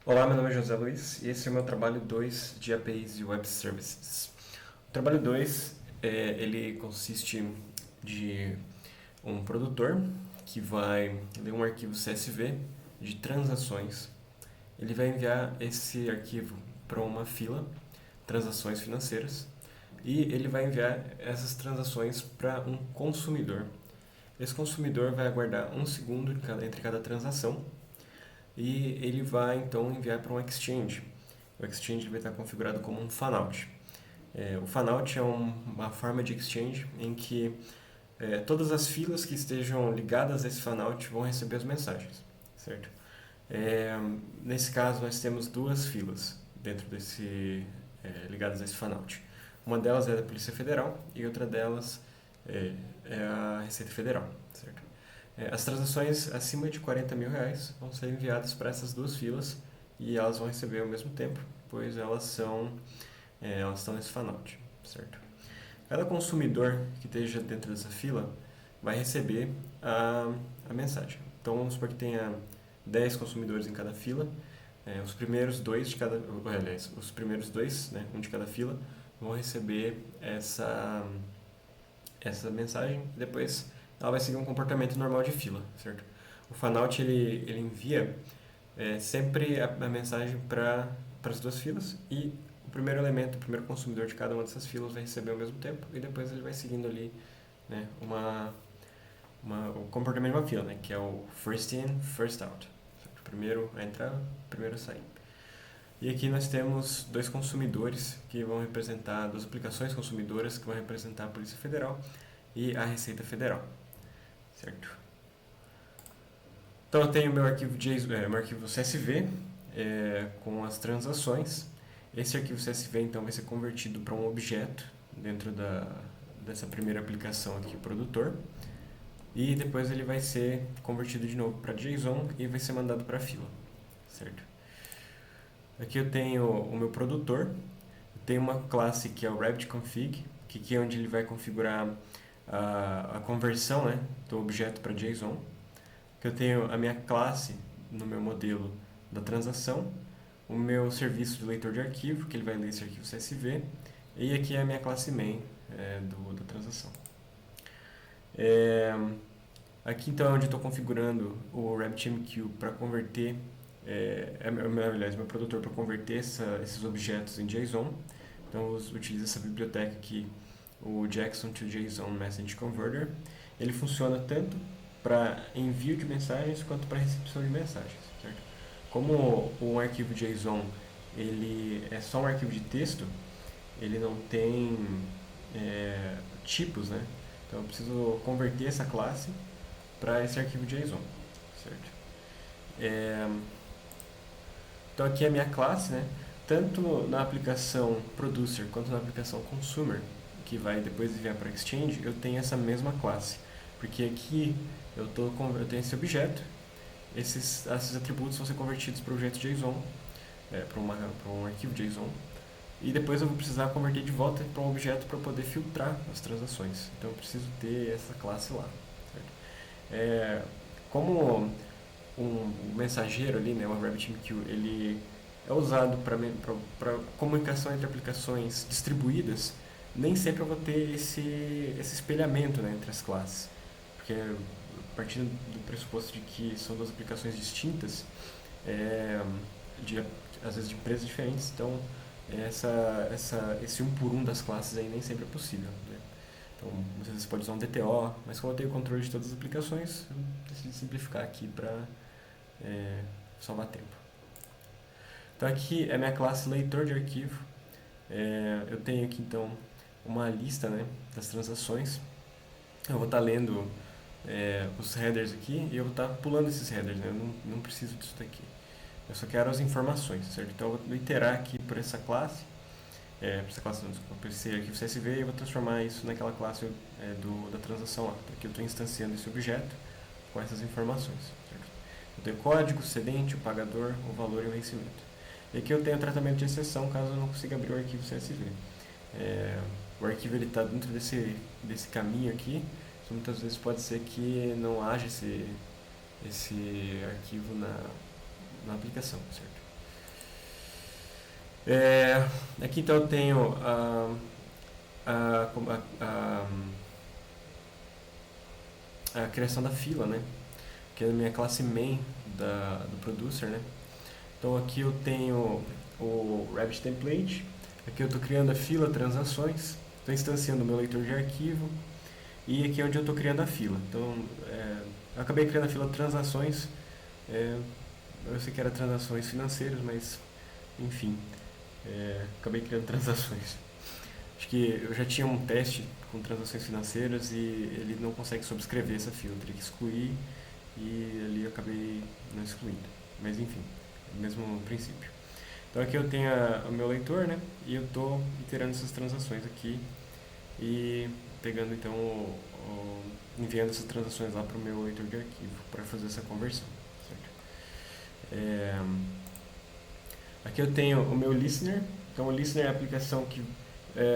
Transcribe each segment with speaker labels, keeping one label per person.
Speaker 1: Olá, meu nome é José Luiz e esse é o meu trabalho 2 de APIs e Web Services. O trabalho 2 ele consiste de um produtor que vai ler um arquivo CSV de transações. Ele vai enviar esse arquivo para uma fila, transações financeiras, e ele vai enviar essas transações para um consumidor. Esse consumidor vai aguardar um segundo entre cada transação e ele vai então enviar para um Exchange. O Exchange vai estar configurado como um fanout. O fanout é uma forma de Exchange em que todas as filas que estejam ligadas a esse fanout vão receber as mensagens, certo? Nesse caso, nós temos duas filas dentro ligadas a esse fanout. Uma delas é da Polícia Federal e outra delas é a Receita Federal, certo? As transações acima de R$ 40.000 vão ser enviadas para essas duas filas e elas vão receber ao mesmo tempo, pois elas estão nesse fanout, certo? Cada consumidor que esteja dentro dessa fila vai receber a mensagem. Então vamos supor que tenha 10 consumidores em cada fila. Os primeiros dois de cada, aliás, os primeiros dois, né, um de cada fila, vão receber essa mensagem e depois ela vai seguir um comportamento normal de fila, certo? O fanout ele envia sempre a mensagem para as duas filas e o primeiro elemento, o primeiro consumidor de cada uma dessas filas vai receber ao mesmo tempo e depois ele vai seguindo ali, né, o comportamento de uma fila, né, que é o first in, first out. Certo? Primeiro a entrar, primeiro a sair. E aqui nós temos dois consumidores que vão representar, duas aplicações consumidoras que vão representar a Polícia Federal e a Receita Federal, certo? Então eu tenho meu arquivo CSV com as transações. Esse arquivo CSV então vai ser convertido para um objeto dentro dessa primeira aplicação aqui, o produtor, e depois ele vai ser convertido de novo para JSON e vai ser mandado para a fila, certo? Aqui eu tenho o meu produtor, eu tenho uma classe que é o RabbitConfig, que aqui é onde ele vai configurar a conversão, né, do objeto para JSON. Que eu tenho a minha classe no meu modelo da transação, o meu serviço de leitor de arquivo, que ele vai ler esse arquivo CSV, e aqui é a minha classe main da transação. Aqui então é onde eu estou configurando o RabbitMQ para converter, aliás, meu produtor para converter esses objetos em JSON. Então eu utilizo essa biblioteca aqui, o Jackson to JSON Message Converter. Ele funciona tanto para envio de mensagens quanto para recepção de mensagens, certo? Como um arquivo JSON ele é só um arquivo de texto, ele não tem tipos, né? Então eu preciso converter essa classe para esse arquivo JSON, certo? Então aqui é a minha classe, né? Tanto na aplicação Producer quanto na aplicação Consumer, que vai depois enviar para Exchange, eu tenho essa mesma classe. Porque aqui eu tenho esse objeto, esses atributos vão ser convertidos para o objeto JSON, para um arquivo JSON, e depois eu vou precisar converter de volta para um objeto para poder filtrar as transações. Então eu preciso ter essa classe lá, certo? Como um mensageiro ali, né, o RabbitMQ, ele é usado para comunicação entre aplicações distribuídas, nem sempre eu vou ter esse espelhamento, né, entre as classes. Porque partindo do pressuposto de que são duas aplicações distintas, às vezes de empresas diferentes, então esse um por um das classes aí nem sempre é possível, né? Então, muitas vezes você pode usar um DTO, mas como eu tenho controle de todas as aplicações, eu decidi simplificar aqui para salvar tempo. Então aqui é a minha classe leitor de arquivo. Eu tenho aqui então uma lista, né, das transações. Eu vou estar lendo os headers aqui e eu vou estar pulando esses headers, né? Eu não preciso disso daqui. Eu só quero as informações, certo? Então eu vou iterar aqui por essa classe, por esse arquivo CSV, e eu vou transformar isso naquela classe da transação lá. Aqui eu estou instanciando esse objeto com essas informações, certo? Eu tenho código, excedente, o pagador, o valor e o vencimento. E aqui eu tenho tratamento de exceção caso eu não consiga abrir o arquivo CSV. O arquivo está dentro desse caminho aqui, então muitas vezes pode ser que não haja esse arquivo na aplicação, certo? Aqui então eu tenho a, a criação da fila, né? Que é a minha classe main do producer, né? Então aqui eu tenho o Rabbit Template, aqui eu estou criando a fila transações, estou instanciando o meu leitor de arquivo, e aqui é onde eu estou criando a fila. Então, eu acabei criando a fila transações, eu sei que era transações financeiras, mas enfim, acabei criando transações. Acho que eu já tinha um teste com transações financeiras e ele não consegue subscrever essa fila, eu teria que excluir e ali eu acabei não excluindo. Mas enfim, mesmo princípio. Então aqui eu tenho o meu leitor, né? E eu estou iterando essas transações aqui e pegando então enviando essas transações lá para o meu leitor de arquivo para fazer essa conversão, certo? Aqui eu tenho o meu listener. Então o listener é a aplicação que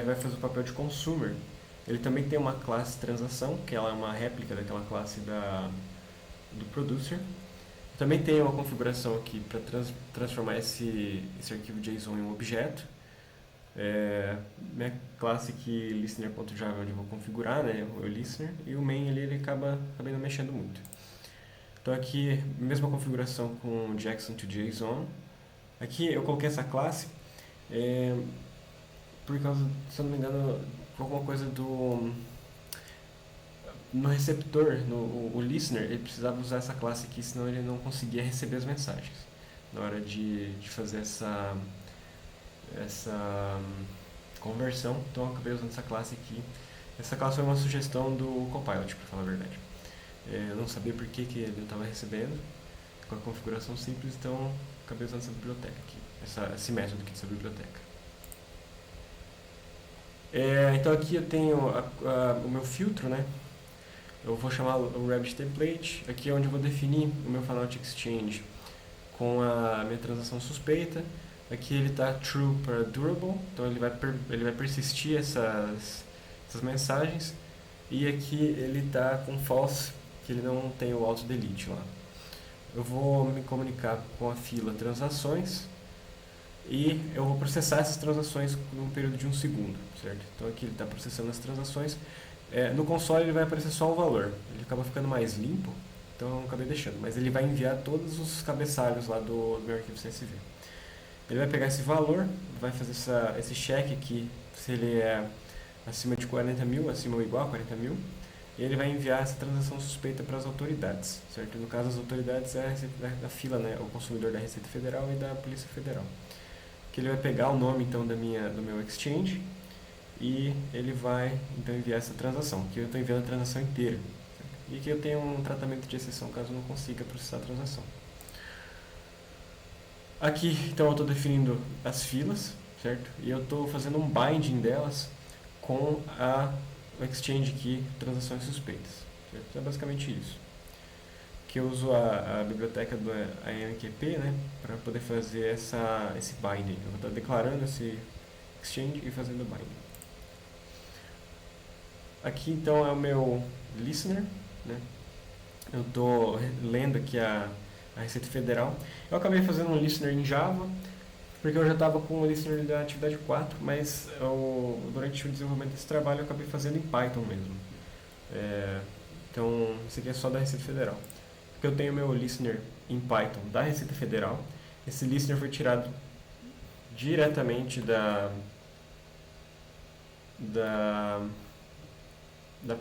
Speaker 1: vai fazer o papel de consumer. Ele também tem uma classe transação, que ela é uma réplica daquela classe do producer. Também tem uma configuração aqui para transformar esse arquivo JSON em um objeto. Minha classe aqui, listener.java, onde eu vou configurar, né, o listener, e o main ele acaba não mexendo muito. Então aqui, mesma configuração com Jackson to JSON. Aqui eu coloquei essa classe por causa, se eu não me engano, por alguma coisa no receptor, o listener, ele precisava usar essa classe aqui, senão ele não conseguia receber as mensagens na hora de fazer essa conversão. Então eu acabei usando essa classe aqui. Essa classe foi uma sugestão do Copilot, para falar a verdade. Eu não sabia por que ele não estava recebendo com a configuração simples, então acabei usando essa biblioteca aqui, esse método aqui dessa biblioteca. Então aqui eu tenho o meu filtro, né? Eu vou chamar o Rabbit Template. Aqui é onde eu vou definir o meu Fanout Exchange com a minha transação suspeita. Aqui ele está true para durable, então ele vai persistir essas mensagens. E aqui ele está com false, que ele não tem o auto delete lá. Eu vou me comunicar com a fila transações e eu vou processar essas transações num período de 1 segundo, certo? Então aqui ele está processando as transações. No console ele vai aparecer só o valor, ele acaba ficando mais limpo, então eu acabei deixando, mas ele vai enviar todos os cabeçalhos lá do meu arquivo CSV. Ele vai pegar esse valor, vai fazer esse check aqui, se ele é acima de 40 mil, acima ou igual a 40 mil, e ele vai enviar essa transação suspeita para as autoridades, certo? No caso, as autoridades é da fila, né? O consumidor da Receita Federal e da Polícia Federal. Que ele vai pegar o nome então do meu exchange e ele vai então enviar essa transação, que eu estou enviando a transação inteira, certo? E que eu tenho um tratamento de exceção caso não consiga processar a transação. Aqui então eu estou definindo as filas, certo? E eu estou fazendo um binding delas com o exchange key transações suspeitas, certo? É basicamente isso. Que eu uso a biblioteca do AMQP, né, para poder fazer esse binding. Eu vou estar declarando esse exchange e fazendo o binding. Aqui então é o meu listener, né? Eu estou lendo aqui a Receita Federal. Eu acabei fazendo um listener em Java, porque eu já estava com o listener da atividade 4, mas durante o desenvolvimento desse trabalho eu acabei fazendo em Python mesmo. Então, isso aqui é só da Receita Federal. Porque eu tenho meu listener em Python da Receita Federal. Esse listener foi tirado diretamente da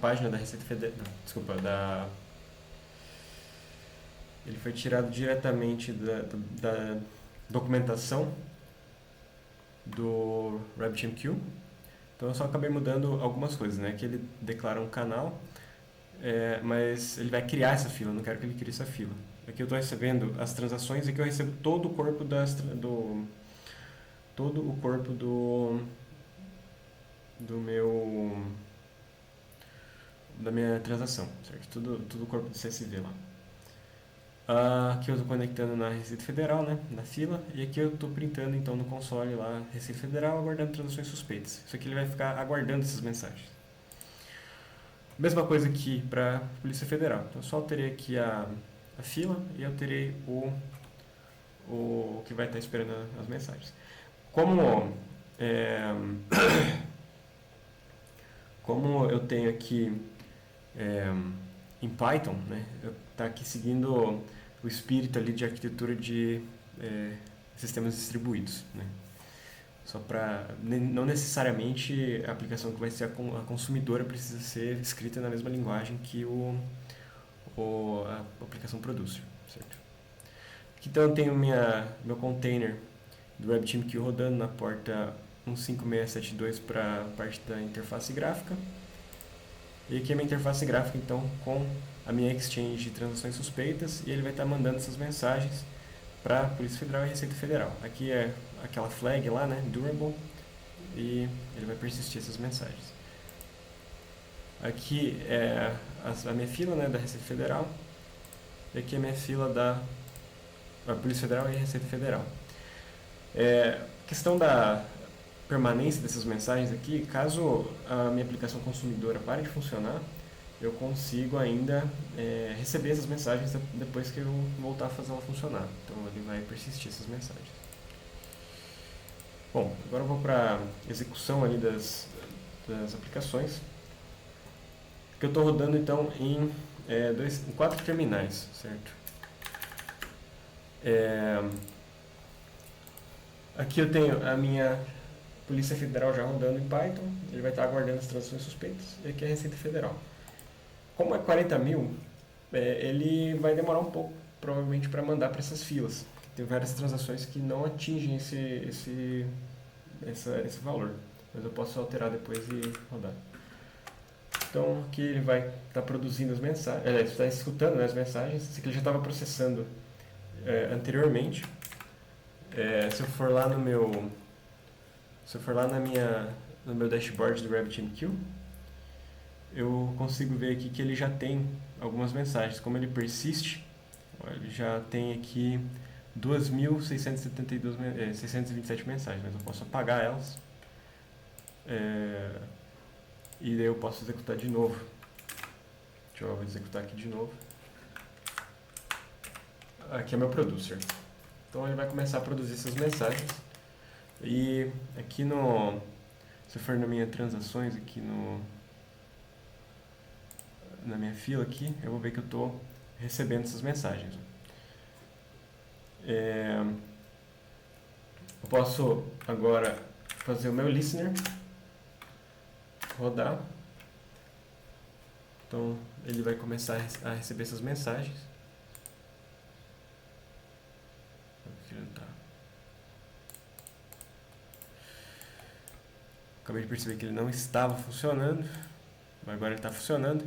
Speaker 1: página da Receita Federal. Desculpa, ele foi tirado diretamente da documentação do RabbitMQ. Então eu só acabei mudando algumas coisas, né? Que ele declara um canal, mas ele vai criar essa fila, eu não quero que ele crie essa fila. Aqui eu estou recebendo as transações e aqui eu recebo todo o corpo da minha transação, certo? Tudo o corpo do CSV lá. Aqui eu estou conectando na Receita Federal, né, na fila, e aqui eu estou printando então no console lá Receita Federal, aguardando transações suspeitas. Isso aqui ele vai ficar aguardando essas mensagens. Mesma coisa aqui para Polícia Federal. Então eu só alterei aqui a fila e alterei o que vai estar esperando as mensagens. Como, é, como eu tenho aqui é, em Python, né, eu tá aqui seguindo o espírito ali de arquitetura de sistemas distribuídos, né? Só para não necessariamente a aplicação que vai ser a consumidora precisa ser escrita na mesma linguagem que a aplicação produz, certo? Aqui então eu tenho meu container do RabbitMQ rodando na porta 15672 para a parte da interface gráfica. E aqui é a minha interface gráfica então com a minha exchange de transações suspeitas, e ele vai estar mandando essas mensagens para a Polícia Federal e Receita Federal. Aqui é aquela flag lá, né, durable, e ele vai persistir essas mensagens. Aqui é a minha fila, né, da Receita Federal, e aqui é a minha fila da Polícia Federal e Receita Federal. Questão da permanência dessas mensagens aqui, caso a minha aplicação consumidora pare de funcionar, eu consigo ainda receber essas mensagens depois que eu voltar a fazer ela funcionar. Então ele vai persistir essas mensagens. Bom, agora eu vou para a execução ali das aplicações, que eu estou rodando então em 4 terminais, certo? Aqui eu tenho a minha Polícia Federal já rodando em Python, ele vai estar aguardando as transações suspeitas, e aqui é a Receita Federal. Como é 40 mil, ele vai demorar um pouco, provavelmente, para mandar para essas filas. Tem várias transações que não atingem esse valor, mas eu posso alterar depois e rodar. Então aqui ele vai estar produzindo as mensagens, está escutando, né, as mensagens. Isso aqui ele já estava processando anteriormente. Se eu for lá no meu dashboard do RabbitMQ, eu consigo ver aqui que ele já tem algumas mensagens. Como ele persiste, ele já tem aqui 2.627 mensagens, mas eu posso apagar elas. E daí eu posso executar de novo. Deixa eu executar aqui de novo. Aqui é meu producer. Então ele vai começar a produzir essas mensagens. E aqui se eu for na minha transações, aqui na minha fila aqui, eu vou ver que eu estou recebendo essas mensagens. Eu posso agora fazer o meu listener rodar. Então ele vai começar a receber essas mensagens. Acabei de perceber que ele não estava funcionando, mas agora ele está funcionando.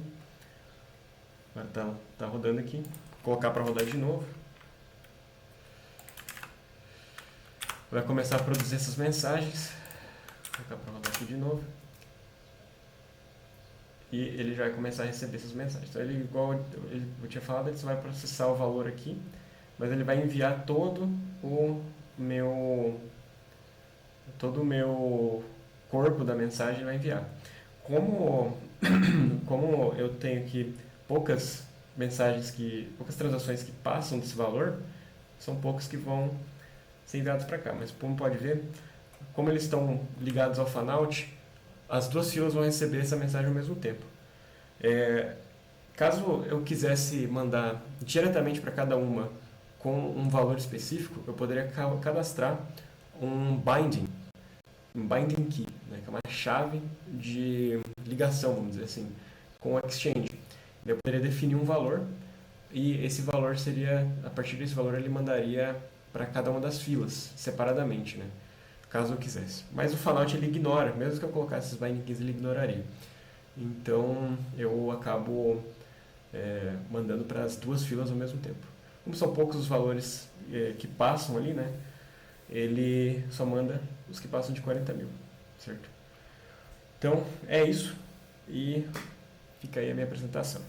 Speaker 1: Agora está rodando aqui. Vou colocar para rodar de novo. Vai começar a produzir essas mensagens. Vou colocar para rodar aqui de novo. E ele já vai começar a receber essas mensagens. Então ele, igual eu tinha falado, ele só vai processar o valor aqui, mas ele vai enviar todo o meu corpo da mensagem, vai enviar. Como eu tenho aqui poucas transações que passam desse valor, são poucas que vão ser enviadas para cá. Mas como pode ver, como eles estão ligados ao fanout, as duas filas vão receber essa mensagem ao mesmo tempo. Caso eu quisesse mandar diretamente para cada uma com um valor específico, eu poderia cadastrar um binding key, né, que é uma chave de ligação, vamos dizer assim, com o Exchange. Eu poderia definir um valor, e esse valor seria, a partir desse valor ele mandaria para cada uma das filas, separadamente, né, caso eu quisesse. Mas o fanout ele ignora, mesmo que eu colocasse esses binding keys, ele ignoraria. Então eu acabo mandando para as duas filas ao mesmo tempo. Como são poucos os valores que passam ali, né, ele só manda os que passam de 40 mil, certo? Então, é isso, e fica aí a minha apresentação.